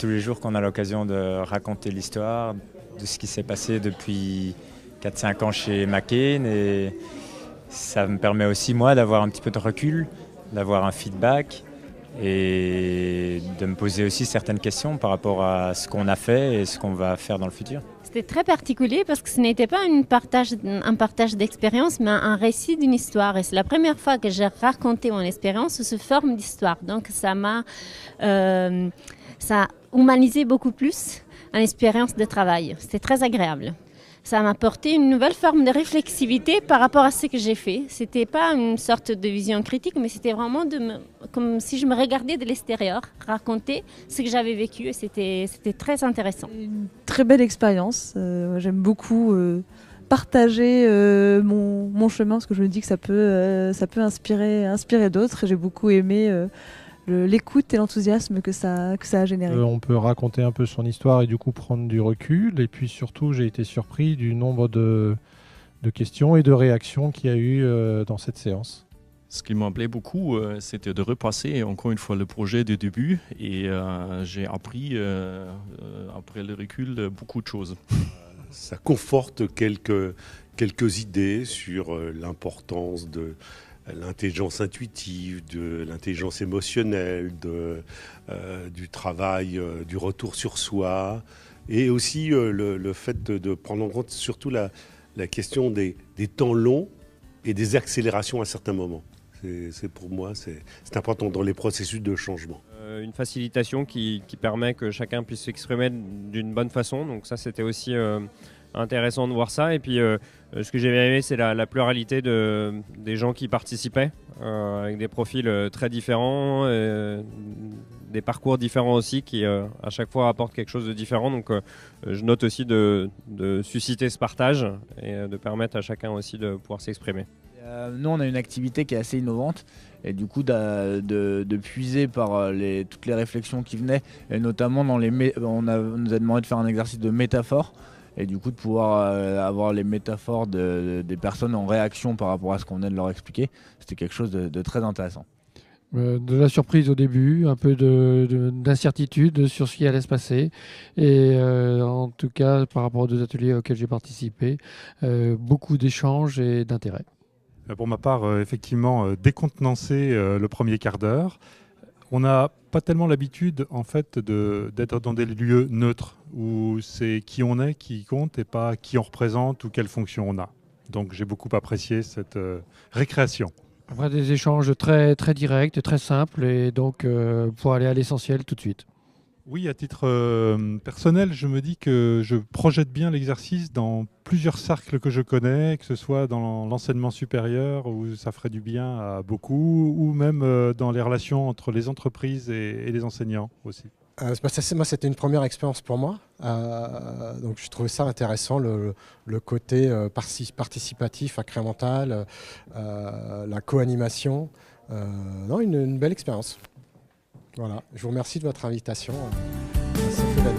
tous les jours qu'on a l'occasion de raconter l'histoire de ce qui s'est passé depuis 4-5 ans chez McCain. Et ça me permet aussi, moi, d'avoir un petit peu de recul, d'avoir un feedback et de me poser aussi certaines questions par rapport à ce qu'on a fait et ce qu'on va faire dans le futur. C'était très particulier parce que ce n'était pas un partage d'expérience, mais un récit d'une histoire. Et c'est la première fois que j'ai raconté mon expérience sous forme d'histoire. Donc ça a humanisé beaucoup plus l'expérience de travail. C'était très agréable. Ça m'a apporté une nouvelle forme de réflexivité par rapport à ce que j'ai fait. C'était pas une sorte de vision critique, mais c'était vraiment comme si je me regardais de l'extérieur, raconter ce que j'avais vécu, et c'était très intéressant. Une très belle expérience. J'aime beaucoup partager mon chemin, parce que je me dis que ça peut inspirer d'autres. Et j'ai beaucoup aimé l'écoute et l'enthousiasme que ça a généré. On peut raconter un peu son histoire et du coup prendre du recul. Et puis surtout, j'ai été surpris du nombre de questions et de réactions qu'il y a eu dans cette séance. Ce qui m'a plu beaucoup, c'était de repasser encore une fois le projet du début. Et j'ai appris, après le recul, beaucoup de choses. Ça conforte quelques idées sur l'importance de l'intelligence intuitive, de l'intelligence émotionnelle, du travail, du retour sur soi, et aussi le fait de prendre en compte surtout la question des temps longs et des accélérations à certains moments. Pour moi, c'est important dans les processus de changement. Une facilitation qui permet que chacun puisse s'exprimer d'une bonne façon, donc ça c'était aussi intéressant de voir ça. Et puis ce que j'ai bien aimé, c'est la pluralité des gens qui participaient, avec des profils très différents, des parcours différents aussi, qui à chaque fois apportent quelque chose de différent. Donc je note aussi de susciter ce partage et de permettre à chacun aussi de pouvoir s'exprimer. Nous, on a une activité qui est assez innovante, et du coup de puiser par toutes les réflexions qui venaient, et notamment on nous a demandé de faire un exercice de métaphore, et du coup de pouvoir avoir les métaphores des personnes en réaction par rapport à ce qu'on venait de leur expliquer. C'était quelque chose de très intéressant. De la surprise au début, un peu d'incertitude sur ce qui allait se passer. Et en tout cas, par rapport aux 2 ateliers auxquels j'ai participé, beaucoup d'échanges et d'intérêt. Pour ma part, effectivement, décontenancer le premier quart d'heure. On n'a pas tellement l'habitude en fait, d'être dans des lieux neutres où c'est qui on est qui compte et pas qui on représente ou quelle fonction on a. Donc j'ai beaucoup apprécié cette récréation. Après, des échanges très, très directs, très simples, et donc pour aller à l'essentiel tout de suite. Oui, à titre personnel, je me dis que je projette bien l'exercice dans plusieurs cercles que je connais, que ce soit dans l'enseignement supérieur où ça ferait du bien à beaucoup, ou même dans les relations entre les entreprises et les enseignants aussi. Moi, c'était une première expérience pour moi, donc je trouvais ça intéressant, le côté participatif, incrémental, la co-animation. Non, une belle expérience. Voilà, je vous remercie de votre invitation. Ça fait la